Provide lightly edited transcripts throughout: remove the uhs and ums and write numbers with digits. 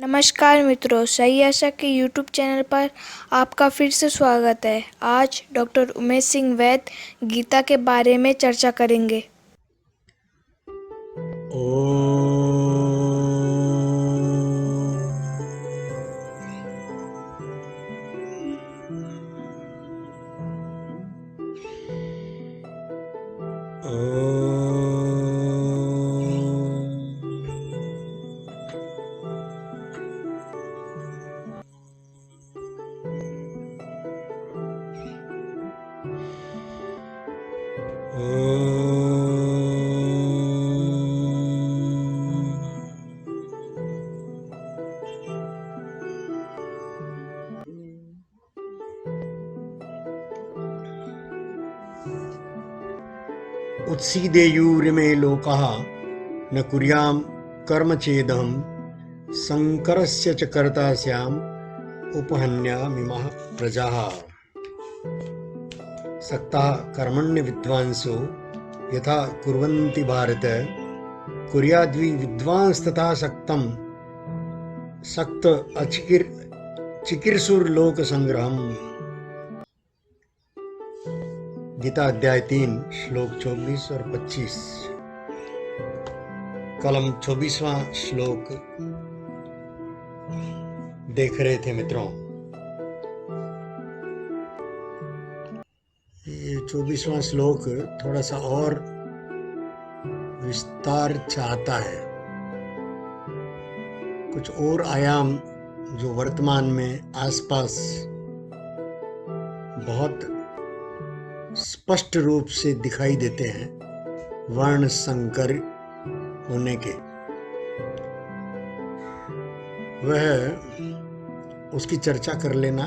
नमस्कार मित्रों, सही आशा के यूट्यूब चैनल पर आपका फिर से स्वागत है। आज डॉक्टर उमेश सिंह वैद गीता के बारे में चर्चा करेंगे। उत्सीदेयुरिमे लोकाः न कुर्यां कर्म चेदहं शङ्करस्य च कर्ता स्याम् उपहन्यामिमः प्रजाः। सक्ताः कर्मण्य विद्वांसो यथा कुर्वन्ति भारत कुर्याद्वि विद्वांस्तथा सक्तं सक्त चिकीर्षुर्लोकसंग्रहम्। गीता अध्याय 3 श्लोक 24 और 25। कल हम 24वां श्लोक देख रहे थे मित्रों। ये 24वां श्लोक थोड़ा सा और विस्तार चाहता है, कुछ और आयाम जो वर्तमान में आसपास बहुत स्पष्ट रूप से दिखाई देते हैं वर्ण संकर होने के, वह उसकी चर्चा कर लेना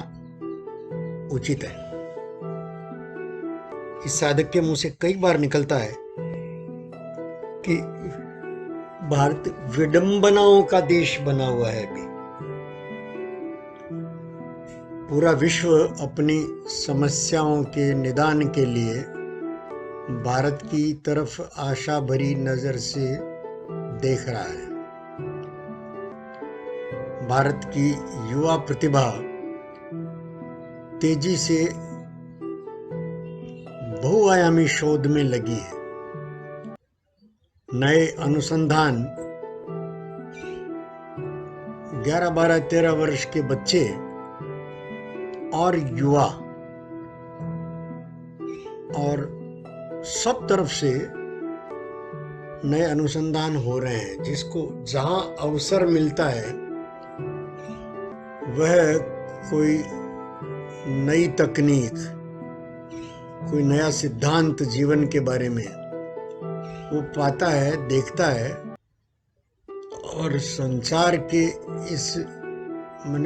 उचित है। इस साधक के मुंह से कई बार निकलता है कि भारत विडंबनाओं का देश बना हुआ है। अभी पूरा विश्व अपनी समस्याओं के निदान के लिए भारत की तरफ आशा भरी नजर से देख रहा है। भारत की युवा प्रतिभा तेजी से बहुआयामी शोध में लगी है। नए अनुसंधान 11, 12, 13 वर्ष के बच्चे और युवा और सब तरफ से नए अनुसंधान हो रहे हैं। जिसको जहां अवसर मिलता है वह कोई नई तकनीक, कोई नया सिद्धांत जीवन के बारे में वो पाता है, देखता है। और संचार के इस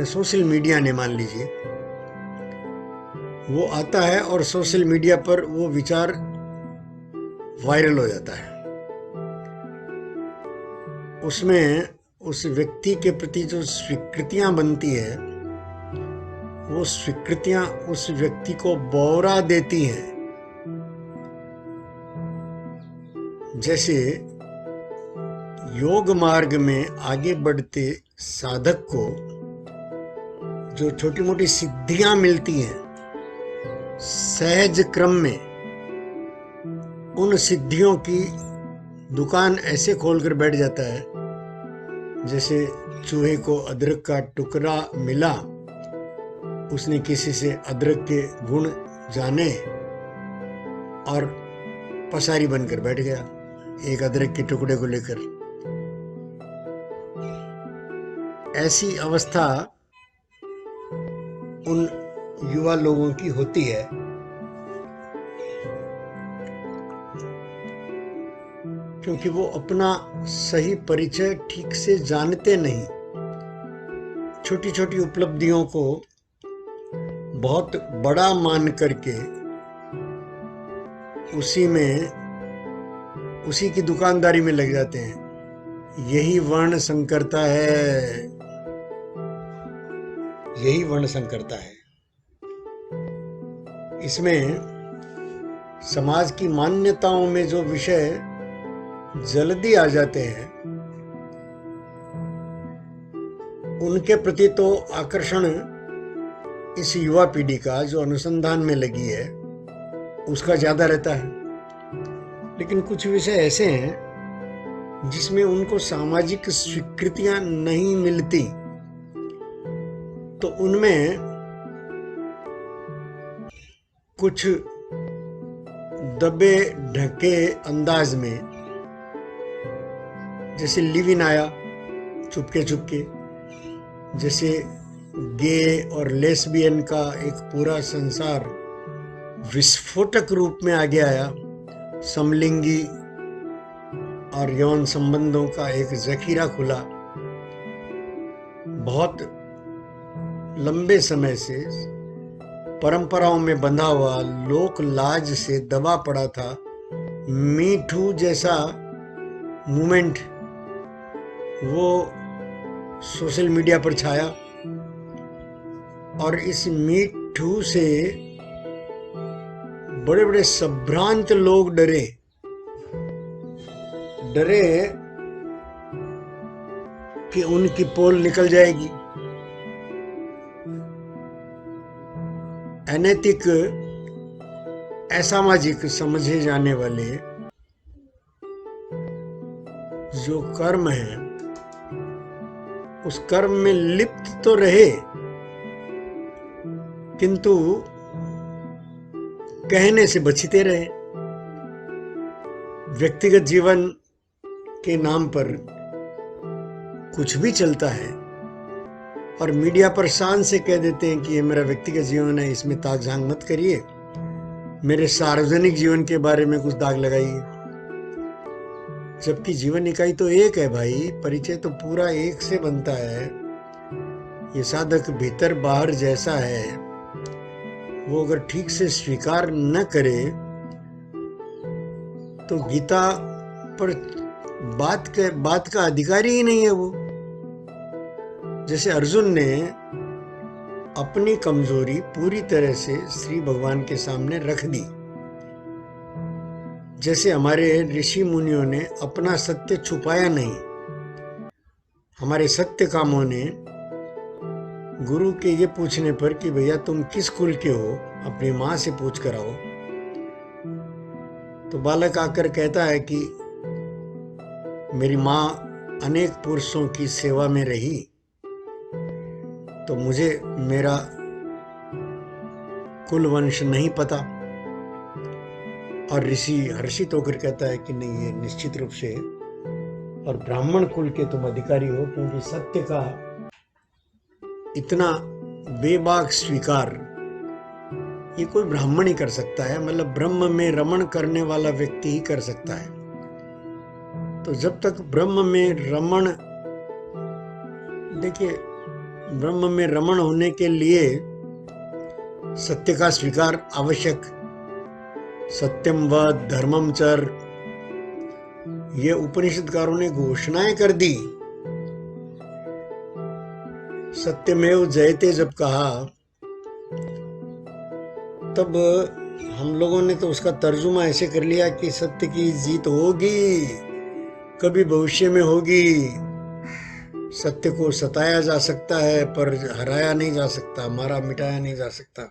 सोशल मीडिया ने, मान लीजिए, वो आता है और सोशल मीडिया पर वो विचार वायरल हो जाता है। उसमें उस व्यक्ति के प्रति जो स्वीकृतियां बनती है, वो स्वीकृतियां उस व्यक्ति को बौरा देती हैं। जैसे योग मार्ग में आगे बढ़ते साधक को जो छोटी मोटी सिद्धियां मिलती हैं, सहज क्रम में उन सिद्धियों की दुकान ऐसे खोलकर बैठ जाता है जैसे चूहे को अदरक का टुकड़ा मिला, उसने किसी से अदरक के गुण जाने और पसारी बनकर बैठ गया एक अदरक के टुकड़े को लेकर। ऐसी अवस्था उन युवा लोगों की होती है, क्योंकि वो अपना सही परिचय ठीक से जानते नहीं। छोटी छोटी उपलब्धियों को बहुत बड़ा मान करके उसी की दुकानदारी में लग जाते हैं। यही वर्ण संकरता है, यही वर्ण संकरता है। इसमें समाज की मान्यताओं में जो विषय जल्दी आ जाते हैं उनके प्रति तो आकर्षण इस युवा पीढ़ी का जो अनुसंधान में लगी है उसका ज्यादा रहता है, लेकिन कुछ विषय ऐसे हैं जिसमें उनको सामाजिक स्वीकृतियां नहीं मिलती, तो उनमें कुछ दबे ढके अंदाज में, जैसे लिव इन आया चुपके चुपके, जैसे गे और लेस्बियन का एक पूरा संसार विस्फोटक रूप में आगे आया, समलिंगी और यौन संबंधों का एक जखीरा खुला। बहुत लंबे समय से परंपराओं में बंधा हुआ, लोक लाज से दबा पड़ा था मी टू जैसा मूवमेंट, वो सोशल मीडिया पर छाया और इस मी टू से बड़े बड़े संभ्रांत लोग डरे कि उनकी पोल निकल जाएगी। अनैतिक, असामाजिक समझे जाने वाले जो कर्म है उस कर्म में लिप्त तो रहे, किंतु कहने से बचते रहे। व्यक्तिगत जीवन के नाम पर कुछ भी चलता है और मीडिया पर शान से कह देते हैं कि ये मेरा व्यक्तिगत जीवन है, इसमें ताक झांक मत करिए, मेरे सार्वजनिक जीवन के बारे में कुछ दाग लगाइए। जबकि जीवन इकाई तो एक है भाई, परिचय तो पूरा एक से बनता है। ये साधक भीतर बाहर जैसा है वो अगर ठीक से स्वीकार न करे तो गीता पर बात का अधिकारी ही नहीं है वो। जैसे अर्जुन ने अपनी कमजोरी पूरी तरह से श्री भगवान के सामने रख दी, जैसे हमारे ऋषि मुनियों ने अपना सत्य छुपाया नहीं। हमारे सत्य कामों ने गुरु के ये पूछने पर कि भैया तुम किस कुल के हो, अपनी माँ से पूछ कर आओ, तो बालक आकर कहता है कि मेरी माँ अनेक पुरुषों की सेवा में रही, तो मुझे मेरा कुल वंश नहीं पता। और ऋषि हर्षित होकर कहता है कि नहीं, ये निश्चित रूप से और ब्राह्मण कुल के तुम अधिकारी हो, क्योंकि सत्य का इतना बेबाक स्वीकार ये कोई ब्राह्मण ही कर सकता है, मतलब ब्रह्म में रमण करने वाला व्यक्ति ही कर सकता है। तो जब तक ब्रह्म में रमण, देखिए ब्रह्म में रमण होने के लिए सत्य का स्वीकार आवश्यक। सत्यम वद धर्मम चर, ये उपनिषदकारों ने घोषणाएं कर दी। सत्यमेव जयते जब कहा, तब हम लोगों ने तो उसका तर्जुमा ऐसे कर लिया कि सत्य की जीत होगी, कभी भविष्य में होगी। सत्य को सताया जा सकता है पर हराया नहीं जा सकता, मारा मिटाया नहीं जा सकता।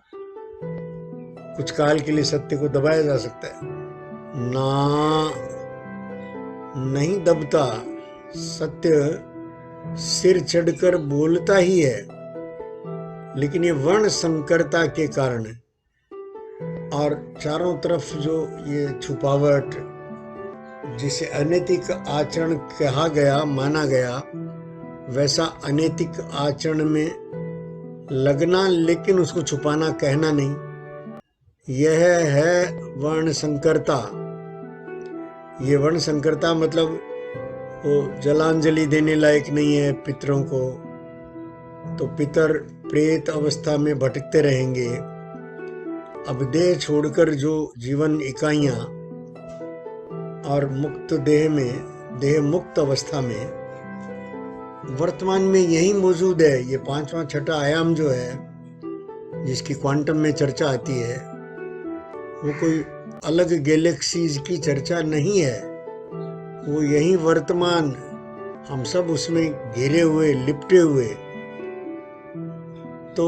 कुछ काल के लिए सत्य को दबाया जा सकता है ना, नहीं दबता। सत्य सिर चढ़कर बोलता ही है, लेकिन ये वर्ण संकरता के कारण और चारों तरफ जो ये छुपावट, जिसे अनैतिक आचरण कहा गया, माना गया, वैसा अनैतिक आचरण में लगना लेकिन उसको छुपाना, कहना नहीं, यह है वर्ण संकरता। ये वर्ण संकरता मतलब वो जलांजलि देने लायक नहीं है पितरों को, तो पितर प्रेत अवस्था में भटकते रहेंगे। अब देह छोड़कर जो जीवन इकाइयां और मुक्त देह में, देह मुक्त अवस्था में वर्तमान में यही मौजूद है। ये पांचवा छठा आयाम जो है, जिसकी क्वांटम में चर्चा आती है, वो कोई अलग गैलेक्सीज की चर्चा नहीं है, वो यही वर्तमान, हम सब उसमें घिरे हुए, लिपटे हुए तो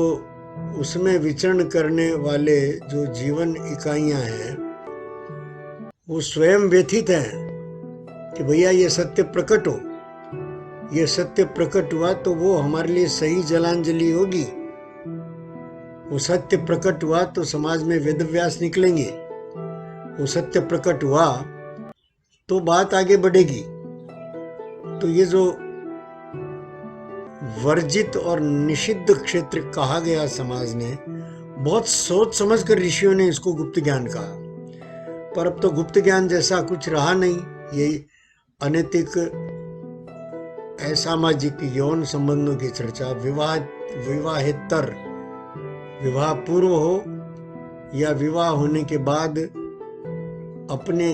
उसमें विचरण करने वाले जो जीवन इकाइयां हैं वो स्वयं व्यथित हैं कि भैया ये सत्य प्रकट हो। ये सत्य प्रकट हुआ तो वो हमारे लिए सही जलांजलि होगी। वो सत्य प्रकट हुआ तो समाज में वेदव्यास निकलेंगे। वो सत्य प्रकट हुआ तो बात आगे बढ़ेगी। तो ये जो वर्जित और निषिद्ध क्षेत्र कहा गया समाज ने, बहुत सोच समझ कर ऋषियों ने इसको गुप्त ज्ञान कहा। पर अब तो गुप्त ज्ञान जैसा कुछ रहा नहीं। यही अनैतिक, असामाजिक यौन संबंधों की चर्चा, विवाहेतर, विवाह पूर्व हो या विवाह होने के बाद अपने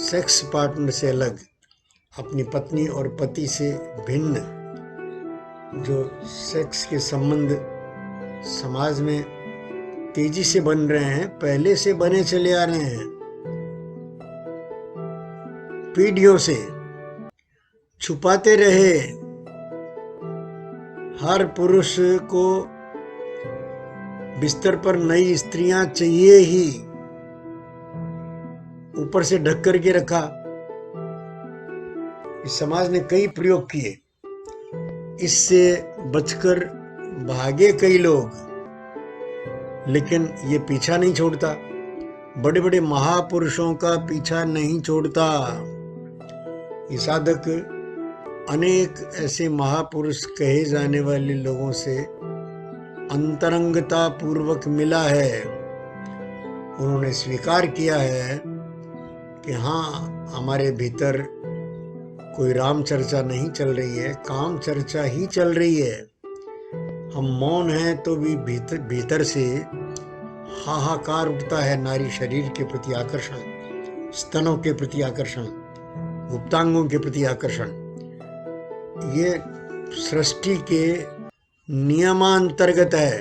सेक्स पार्टनर से अलग, अपनी पत्नी और पति से भिन्न जो सेक्स के संबंध समाज में तेजी से बन रहे हैं, पहले से बने चले आ रहे हैं, पीढ़ियों से छुपाते रहे। हर पुरुष को बिस्तर पर नई स्त्रियां चाहिए ही, ऊपर से ढक करके रखा। इस समाज ने कई प्रयोग किए, इससे बचकर भागे कई लोग, लेकिन ये पीछा नहीं छोड़ता। बड़े बड़े महापुरुषों का पीछा नहीं छोड़ता। ये साधक अनेक ऐसे महापुरुष कहे जाने वाले लोगों से अंतरंगता पूर्वक मिला है। उन्होंने स्वीकार किया है कि हाँ, हमारे भीतर कोई राम चर्चा नहीं चल रही है, काम चर्चा ही चल रही है। हम मौन हैं तो भी भीतर से हाहाकार उठता है। नारी शरीर के प्रति आकर्षण, स्तनों के प्रति आकर्षण, गुप्तांगों के प्रति आकर्षण, ये सृष्टि के नियमांतर्गत है।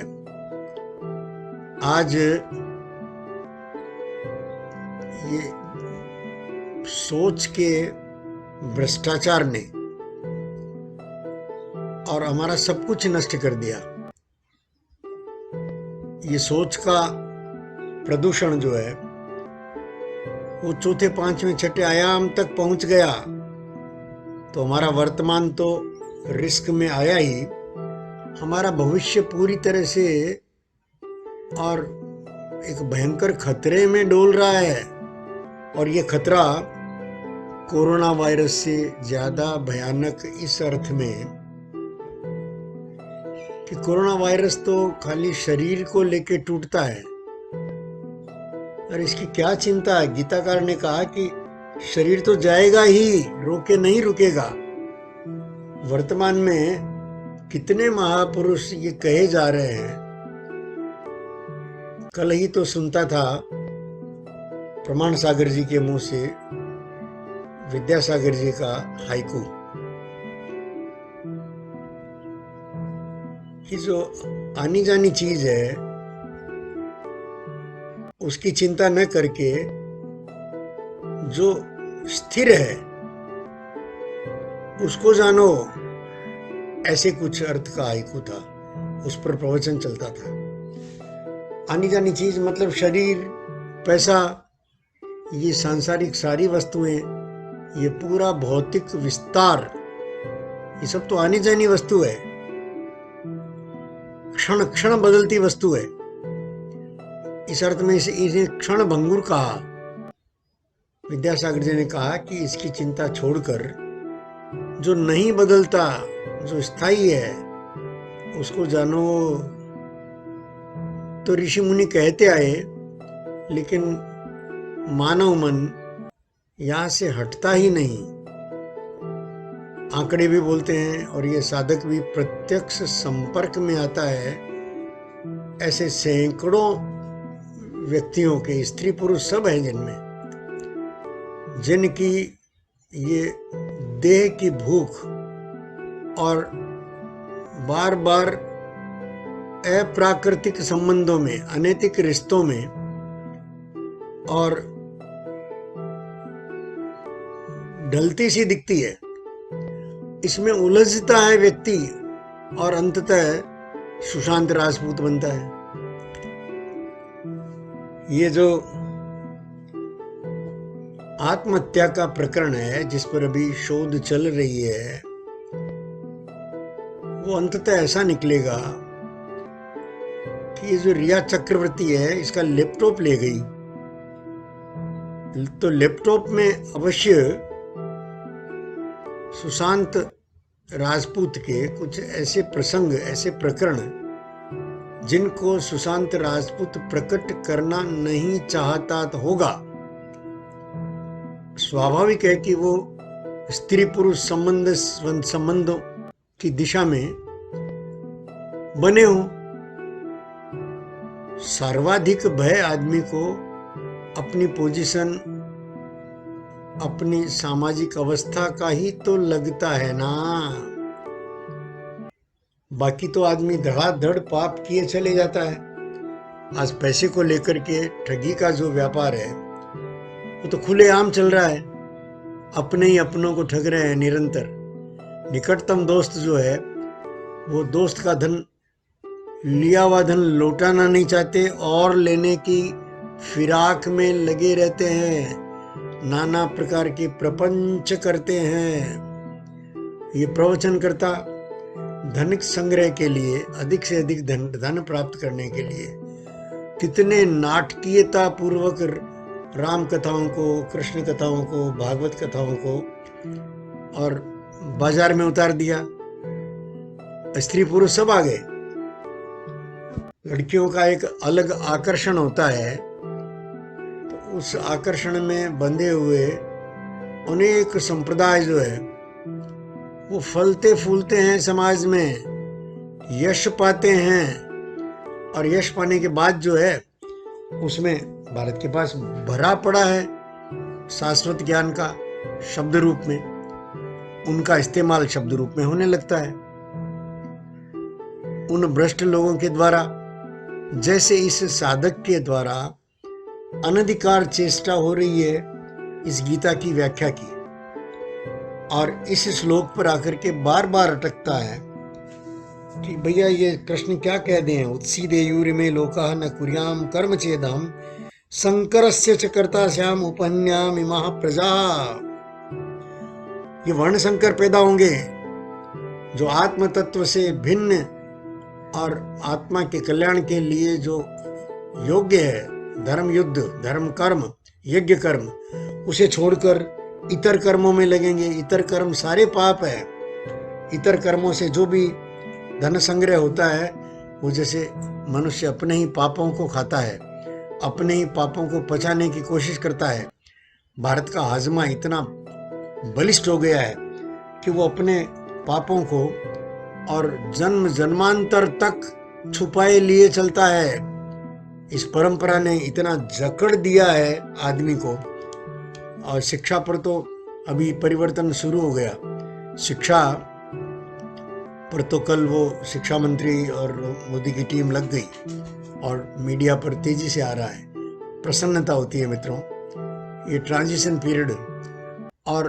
आज ये सोच के भ्रष्टाचार ने और हमारा सब कुछ नष्ट कर दिया। ये सोच का प्रदूषण जो है वो चौथे, पांचवें, छठे आयाम तक पहुंच गया। तो हमारा वर्तमान तो रिस्क में आया ही, हमारा भविष्य पूरी तरह से और एक भयंकर खतरे में डोल रहा है। और ये खतरा कोरोना वायरस से ज्यादा भयानक इस अर्थ में कि कोरोना वायरस तो खाली शरीर को लेके टूटता है, और इसकी क्या चिंता है। गीताकार ने कहा कि शरीर तो जाएगा ही, रोके नहीं रुकेगा। वर्तमान में कितने महापुरुष ये कहे जा रहे हैं। कल ही तो सुनता था प्रमाण सागर जी के मुंह से विद्यासागर जी का हाइकू कि जो आनी जानी चीज है उसकी चिंता न करके जो स्थिर है उसको जानो, ऐसे कुछ अर्थ का हाइकू था। उस पर प्रवचन चलता था। आनी जानी चीज मतलब शरीर, पैसा, ये सांसारिक सारी वस्तुएं, ये पूरा भौतिक विस्तार, ये सब तो आनी जानी वस्तु है, क्षण क्षण बदलती वस्तु है। इस अर्थ में इसे क्षण भंगुर कहा। विद्यासागर जी ने कहा कि इसकी चिंता छोड़कर जो नहीं बदलता, जो स्थायी है, उसको जानो। तो ऋषि मुनि कहते आए, लेकिन मानव मन यहां से हटता ही नहीं। आंकड़े भी बोलते हैं और ये साधक भी प्रत्यक्ष संपर्क में आता है ऐसे सैकड़ों व्यक्तियों के, स्त्री पुरुष सब हैं जिनमें, जिनकी ये देह की भूख और बार बार अप्राकृतिक संबंधों में, अनैतिक रिश्तों में और ढलती सी दिखती है, इसमें उलझता है व्यक्ति और अंततः सुशांत राजपूत बनता है। ये जो आत्महत्या का प्रकरण है जिस पर अभी शोध चल रही है, वो अंततः ऐसा निकलेगा कि ये जो रिया चक्रवर्ती है इसका लैपटॉप ले गई, तो लैपटॉप में अवश्य सुशांत राजपूत के कुछ ऐसे प्रसंग, ऐसे प्रकरण जिनको सुशांत राजपूत प्रकट करना नहीं चाहता तो होगा। स्वाभाविक है कि वो स्त्री पुरुष संबंधों की दिशा में बने हो। सर्वाधिक भय आदमी को अपनी पोजीशन, अपनी सामाजिक अवस्था का ही तो लगता है ना। बाकी तो आदमी धड़ाधड़ पाप किए चले जाता है। आज पैसे को लेकर के ठगी का जो व्यापार है वो तो खुलेआम चल रहा है। अपने ही अपनों को ठग रहे हैं निरंतर। निकटतम दोस्त जो है वो दोस्त का धन, लिया हुआ धन लौटाना नहीं चाहते और लेने की फिराक में लगे रहते हैं, नाना प्रकार के प्रपंच करते हैं। ये प्रवचनकर्ता धन संग्रह के लिए, अधिक से अधिक धन प्राप्त करने के लिए कितने नाटकीयता पूर्वक राम कथाओं को, कृष्ण कथाओं को, भागवत कथाओं को और बाजार में उतार दिया। स्त्री पुरुष सब आ गए। लड़कियों का एक अलग आकर्षण होता है, तो उस आकर्षण में बंधे हुए अनेक संप्रदाय जो है वो फलते फूलते हैं, समाज में यश पाते हैं और यश पाने के बाद जो है उसमें भारत के पास भरा पड़ा है शाश्वत ज्ञान का शब्द रूप में। उनका इस्तेमाल शब्द रूप में होने लगता है उन भ्रष्ट लोगों के द्वारा, जैसे इस साधक के द्वारा अनधिकार चेष्टा हो रही है इस गीता की व्याख्या की, और इस श्लोक पर आकर के बार बार अटकता है कि भैया ये कृष्ण क्या कह दें, उत्सीदेयुरिमे लोकाः न कुर्याम कर्म चेदहम संकरस्य च कर्ता श्याम उपहन्याम इमाः प्रजा। ये वर्ण संकर पैदा होंगे जो आत्म तत्व से भिन्न और आत्मा के कल्याण के लिए जो योग्य है, धर्म युद्ध, धर्म कर्म, यज्ञ कर्म, उसे छोड़कर इतर कर्मों में लगेंगे। इतर कर्म सारे पाप है। इतर कर्मों से जो भी धन संग्रह होता है वो जैसे मनुष्य अपने ही पापों को खाता है, अपने ही पापों को पचाने की कोशिश करता है। भारत का हाजमा इतना बलिष्ठ हो गया है कि वो अपने पापों को और जन्म जन्मांतर तक छुपाए लिए चलता है। इस परंपरा ने इतना जकड़ दिया है आदमी को। और शिक्षा पर तो अभी परिवर्तन शुरू हो गया। शिक्षा पर तो कल वो शिक्षा मंत्री और मोदी की टीम लग गई और मीडिया पर तेजी से आ रहा है। प्रसन्नता होती है मित्रों। ये ट्रांजिशन पीरियड और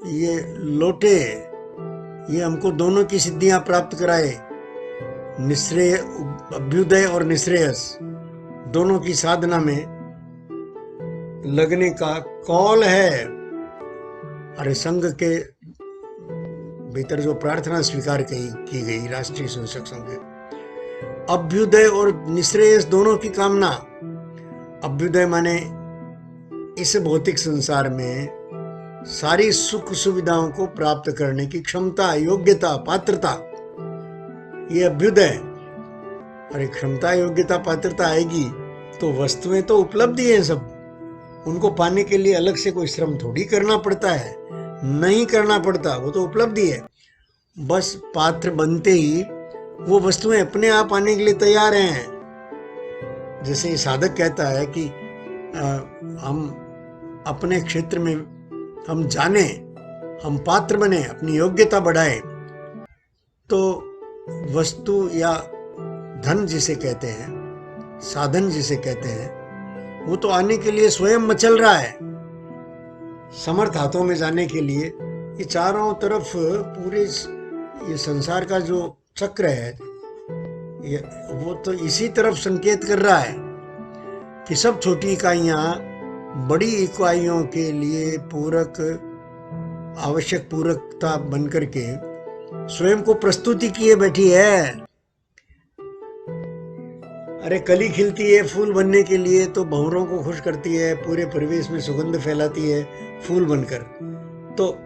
ये लौटे, ये हमको दोनों की सिद्धियां प्राप्त कराए, निश्रेय, अभ्युदय और निश्रेयस दोनों की साधना में लगने का कॉल है। अरे संघ के भीतर जो प्रार्थना स्वीकार की गई राष्ट्रीय स्वयंसेवक संघ के, अभ्युदय और निश्रेयस दोनों की कामना। अभ्युदय माने इस भौतिक संसार में सारी सुख सुविधाओं को प्राप्त करने की क्षमता, योग्यता, पात्रता, ये अभ्युदय। अरे क्षमता, योग्यता, पात्रता आएगी तो वस्तुएं तो उपलब्ध है सब। उनको पाने के लिए अलग से कोई श्रम थोड़ी करना पड़ता है, नहीं करना पड़ता, वो तो उपलब्धि है। बस पात्र बनते ही वो वस्तुएं अपने आप आने के लिए तैयार हैं। जैसे साधक कहता है कि हम अपने क्षेत्र में हम जाने, हम पात्र बने, अपनी योग्यता बढ़ाए, तो वस्तु या धन जिसे कहते हैं, साधन जिसे कहते हैं, वो तो आने के लिए स्वयं मचल रहा है। समर्थ हाथों में जाने के लिए ये चारों तरफ पूरे ये संसार का जो चक्र है वो तो इसी तरफ संकेत कर रहा है कि सब छोटी इकाइयां बड़ी इकाइयों के लिए पूरक, आवश्यक पूरकता बनकर के स्वयं को प्रस्तुति किए बैठी है। अरे कली खिलती है फूल बनने के लिए तो भंवरों को खुश करती है, पूरे परिवेश में सुगंध फैलाती है फूल बनकर, तो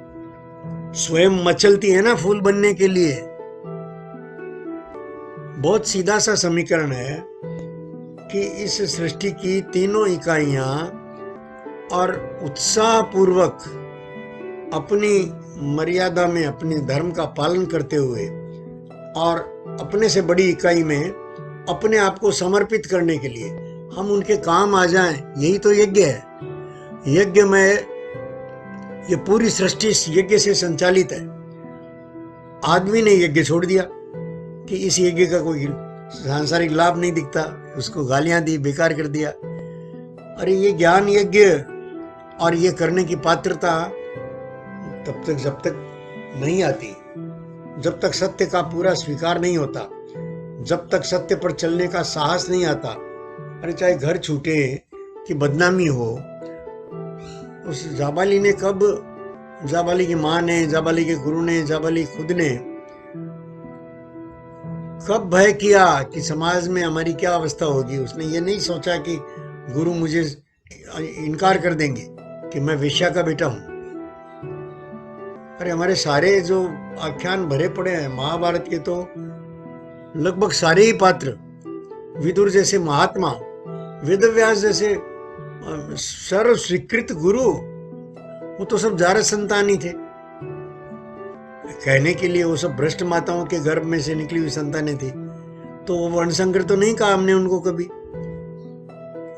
स्वयं मचलती है ना फूल बनने के लिए। बहुत सीधा सा समीकरण है कि इस सृष्टि की तीनों इकाइयां और उत्साह पूर्वक अपनी मर्यादा में अपने धर्म का पालन करते हुए और अपने से बड़ी इकाई में अपने आप को समर्पित करने के लिए हम उनके काम आ जाएं, यही तो यज्ञ है। यज्ञ में ये पूरी सृष्टि इस यज्ञ से संचालित है। आदमी ने यज्ञ छोड़ दिया कि इस यज्ञ का कोई सांसारिक लाभ नहीं दिखता, उसको गालियां दी, बेकार कर दिया। अरे ये ज्ञान यज्ञ और ये करने की पात्रता तब तक जब तक नहीं आती, जब तक सत्य का पूरा स्वीकार नहीं होता, जब तक सत्य पर चलने का साहस नहीं आता। अरे चाहे घर छूटे कि बदनामी हो, उस जाबाली ने कब, जाबाली की माँ ने, जाबाली के गुरु ने, जाबाली खुद ने कब भय किया कि समाज में हमारी क्या अवस्था होगी। उसने ये नहीं सोचा कि गुरु मुझे इनकार कर देंगे कि मैं वेश्या का बेटा हूं। अरे हमारे सारे जो आख्यान भरे पड़े हैं महाभारत के, तो लगभग सारे ही पात्र, विदुर जैसे महात्मा, वेदव्यास जैसे सर्व स्वीकृत गुरु, वो तो सब जारज संतान ही थे। कहने के लिए वो सब भ्रष्ट माताओं के गर्भ में से निकली हुई संतानें थी, तो वो वर्णशंकर तो नहीं कहा हमने उनको कभी।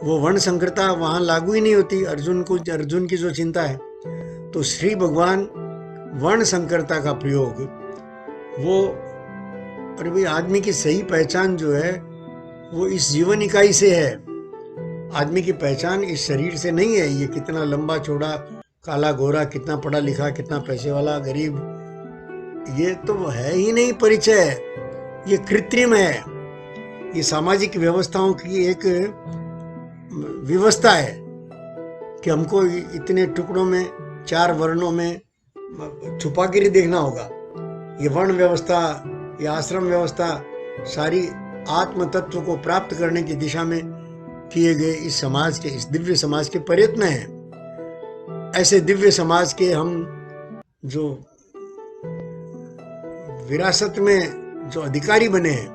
वो वर्ण संकरता वहां लागू ही नहीं होती। अर्जुन की जो चिंता है, तो श्री भगवान वर्ण संकरता का प्रयोग, वो अरे भाई आदमी की सही पहचान जो है वो इस जीवन इकाई से है। आदमी की पहचान इस शरीर से नहीं है। ये कितना लंबा चौड़ा, काला गोरा, कितना पढ़ा लिखा, कितना पैसे वाला, गरीब, ये तो है ही नहीं परिचय। ये कृत्रिम है। ये सामाजिक व्यवस्थाओं की एक व्यवस्था है कि हमको इतने टुकड़ों में, 4 वर्णों में छुपाकर ही देखना होगा। ये वर्ण व्यवस्था, ये आश्रम व्यवस्था सारी आत्म तत्व को प्राप्त करने की दिशा में किए गए इस समाज के, इस दिव्य समाज के प्रयत्न हैं। ऐसे दिव्य समाज के हम जो विरासत में जो अधिकारी बने हैं,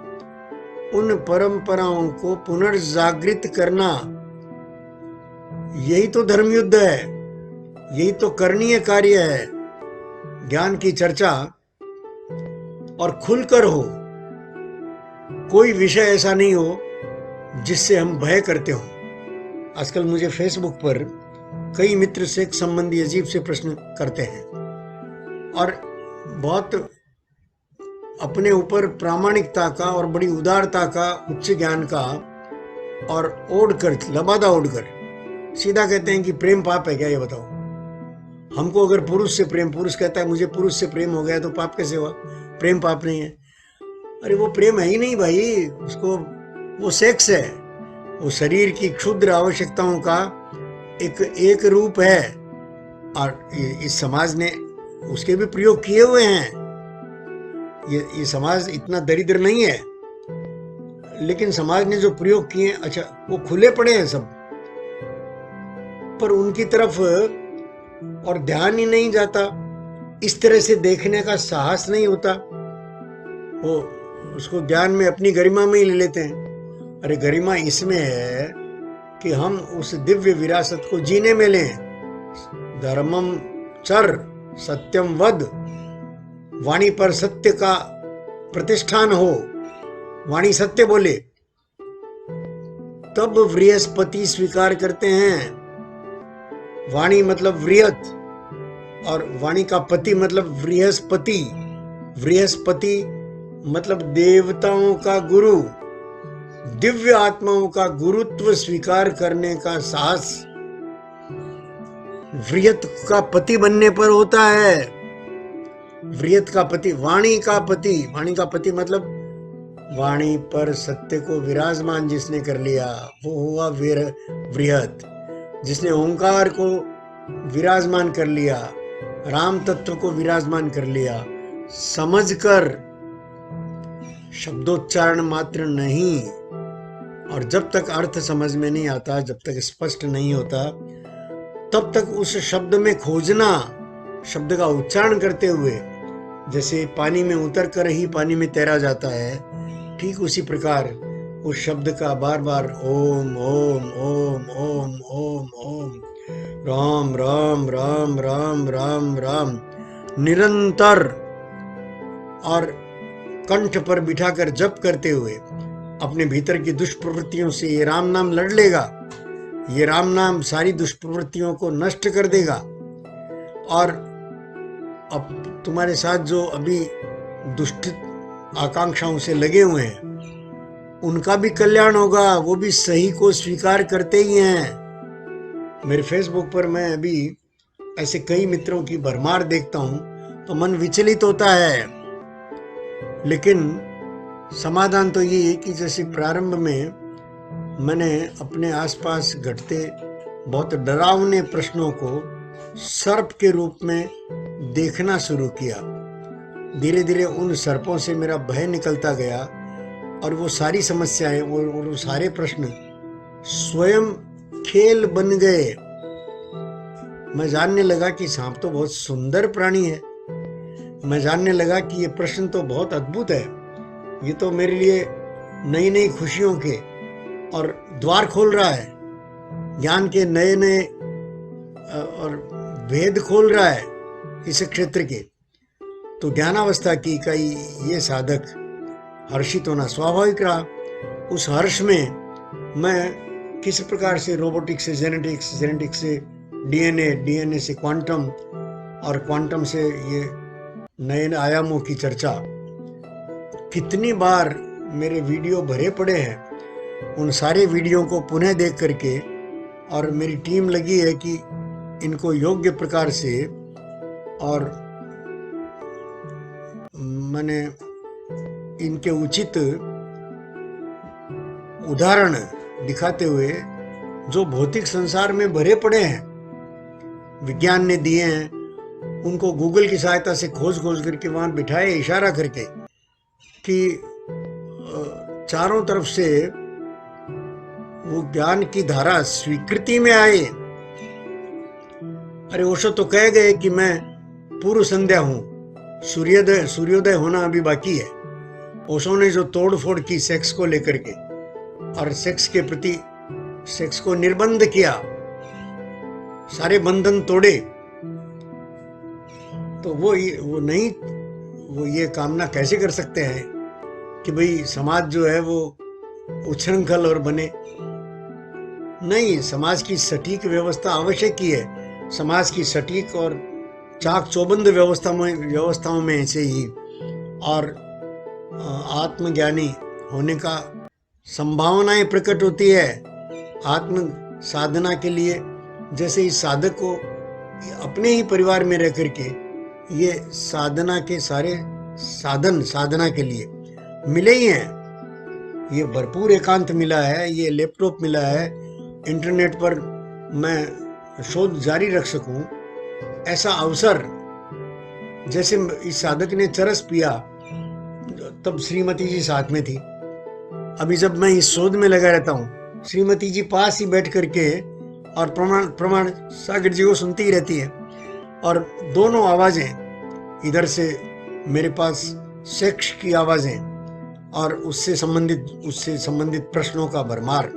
उन परंपराओं को पुनर्जागृत करना, यही तो धर्मयुद्ध है, यही तो करणीय कार्य है। ज्ञान की चर्चा और खुलकर हो। कोई विषय ऐसा नहीं हो जिससे हम भय करते हो। आजकल मुझे फेसबुक पर कई मित्र सेक्स संबंधी अजीब से प्रश्न करते हैं और बहुत अपने ऊपर प्रामाणिकता का और बड़ी उदारता का, उच्च ज्ञान का, और ओढ़कर, लबादा ओढ़कर सीधा कहते हैं कि प्रेम पाप है क्या, ये बताओ। हमको अगर पुरुष से प्रेम, पुरुष कहता है मुझे पुरुष से प्रेम हो गया तो पाप कैसे हुआ? प्रेम पाप नहीं है। अरे वो प्रेम है ही नहीं भाई, उसको, वो सेक्स है, वो शरीर की क्षुद्र आवश्यकताओं का एक रूप है। और इस समाज ने उसके भी प्रयोग किए हुए हैं। ये समाज इतना दरिद्र नहीं है, लेकिन समाज ने जो प्रयोग किए, अच्छा वो खुले पड़े हैं सब, पर उनकी तरफ और ध्यान ही नहीं जाता। इस तरह से देखने का साहस नहीं होता। वो उसको ध्यान में अपनी गरिमा में ही ले लेते हैं। अरे गरिमा इसमें है कि हम उस दिव्य विरासत को जीने में लें। धर्मम चर सत्यम वद, वाणी पर सत्य का प्रतिष्ठान हो, वाणी सत्य बोले, तब बृहस्पति स्वीकार करते हैं। वाणी मतलब वृहत, और वाणी का पति मतलब बृहस्पति। बृहस्पति मतलब देवताओं का गुरु, दिव्य आत्माओं का गुरुत्व स्वीकार करने का साहस वृहत का पति बनने पर होता है। वृहत का पति, वाणी का पति, वाणी का पति मतलब वाणी पर सत्य को विराजमान जिसने कर लिया वो हुआ वृहत। जिसने ओंकार को विराजमान कर लिया, राम तत्व को विराजमान कर लिया, समझकर, शब्दोच्चारण मात्र नहीं, और जब तक अर्थ समझ में नहीं आता, जब तक स्पष्ट नहीं होता, तब तक उस शब्द में खोजना, शब्द का उच्चारण करते हुए, जैसे पानी में उतर कर ही पानी में तैरा जाता है, ठीक उसी प्रकार उस शब्द का बार बार ओम ओम ओम ओम ओम ओम, राम राम राम राम राम राम निरंतर और कंठ पर बिठाकर जप करते हुए अपने भीतर की दुष्प्रवृत्तियों से ये राम नाम लड़ लेगा। ये राम नाम सारी दुष्प्रवृत्तियों को नष्ट कर देगा। और अब तुम्हारे साथ जो अभी दुष्ट आकांक्षाओं से लगे हुए हैं उनका भी कल्याण होगा, वो भी सही को स्वीकार करते ही हैं। मेरे फेसबुक पर मैं अभी ऐसे कई मित्रों की भरमार देखता हूं तो मन विचलित होता है। लेकिन समाधान तो ये है कि जैसे प्रारंभ में मैंने अपने आसपास घटते बहुत डरावने प्रश्नों को सर्प के रूप में देखना शुरू किया, धीरे धीरे उन सर्पों से मेरा भय निकलता गया और वो सारी समस्याएं, वो सारे प्रश्न स्वयं खेल बन गए। मैं जानने लगा कि सांप तो बहुत सुंदर प्राणी है। मैं जानने लगा कि ये प्रश्न तो बहुत अद्भुत है। ये तो मेरे लिए नई नई खुशियों के और द्वार खोल रहा है, ज्ञान के नए नए और भेद खोल रहा है इस क्षेत्र के। तो ज्ञानावस्था की कई ये साधक हर्षित होना स्वाभाविक रहा। उस हर्ष में मैं किस प्रकार से रोबोटिक्स से जेनेटिक्स, जेनेटिक्स से डीएनए, डीएनए से क्वांटम और क्वांटम से ये नए आयामों की चर्चा, कितनी बार मेरे वीडियो भरे पड़े हैं। उन सारे वीडियो को पुनः देख करके और मेरी टीम लगी है कि इनको योग्य प्रकार से और मैंने इनके उचित उदाहरण दिखाते हुए जो भौतिक संसार में भरे पड़े हैं, विज्ञान ने दिए हैं, उनको गूगल की सहायता से खोज करके वहां बिठाए, इशारा करके कि चारों तरफ से वो ज्ञान की धारा स्वीकृति में आए। अरे ओशो तो कह गए कि मैं पूर्व संध्या हूं, सूर्योदय होना अभी बाकी है। ओशो ने जो तोड़ फोड़ की सेक्स को लेकर के और सेक्स के प्रति, सेक्स को निर्बंध किया, सारे बंधन तोड़े, तो वो ये कामना कैसे कर सकते हैं कि भाई समाज जो है वो उच्छृंखल और बने। नहीं, समाज की सटीक व्यवस्था आवश्यक ही है। समाज की सटीक और चाक चौबंद व्यवस्थाओं में से ही और आत्मज्ञानी होने का संभावनाएं प्रकट होती है। आत्म साधना के लिए जैसे इस साधक को अपने ही परिवार में रह करके ये साधना के सारे साधन साधना के लिए मिले ही हैं। ये भरपूर एकांत मिला है, ये लैपटॉप मिला है, इंटरनेट पर मैं शोध जारी रख सकूं, ऐसा अवसर। जैसे इस साधक ने चरस पिया तब श्रीमती जी साथ में थी। अभी जब मैं इस शोध में लगा रहता हूँ, श्रीमती जी पास ही बैठ करके और प्रमाण सागर जी को सुनती ही रहती है। और दोनों आवाजें, इधर से मेरे पास सेक्स की आवाजें और उससे संबंधित प्रश्नों का भरमार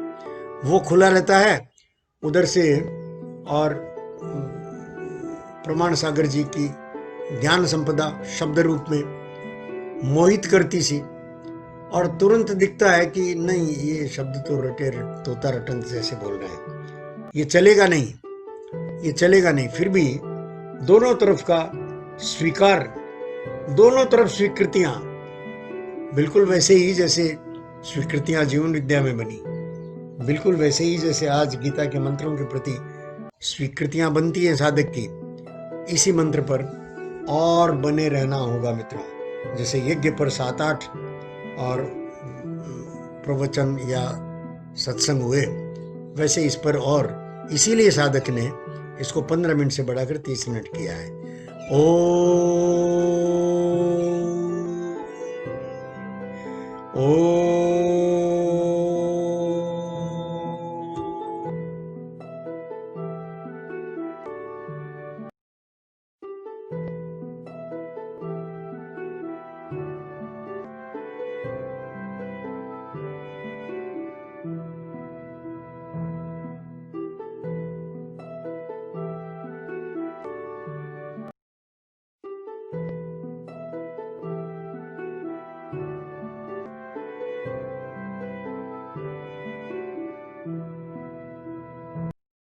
वो खुला रहता है, उधर से और प्रमाण सागर जी की ज्ञान संपदा शब्द रूप में मोहित करती सी। और तुरंत दिखता है कि नहीं, ये शब्द तो रटे तोता रटन जैसे बोल रहे हैं, ये चलेगा नहीं। फिर भी दोनों तरफ का स्वीकार, दोनों तरफ स्वीकृतियां, बिल्कुल वैसे ही जैसे स्वीकृतियां जीवन विद्या में बनी, बिल्कुल वैसे ही जैसे आज गीता के मंत्रों के प्रति स्वीकृतियां बनती हैं साधक की। इसी मंत्र पर और बने रहना होगा मित्रों। जैसे यज्ञ पर 7-8 और प्रवचन या सत्संग हुए, वैसे इस पर और इसीलिए साधक ने इसको 15 मिनट से बढ़ाकर 30 मिनट किया है। ओम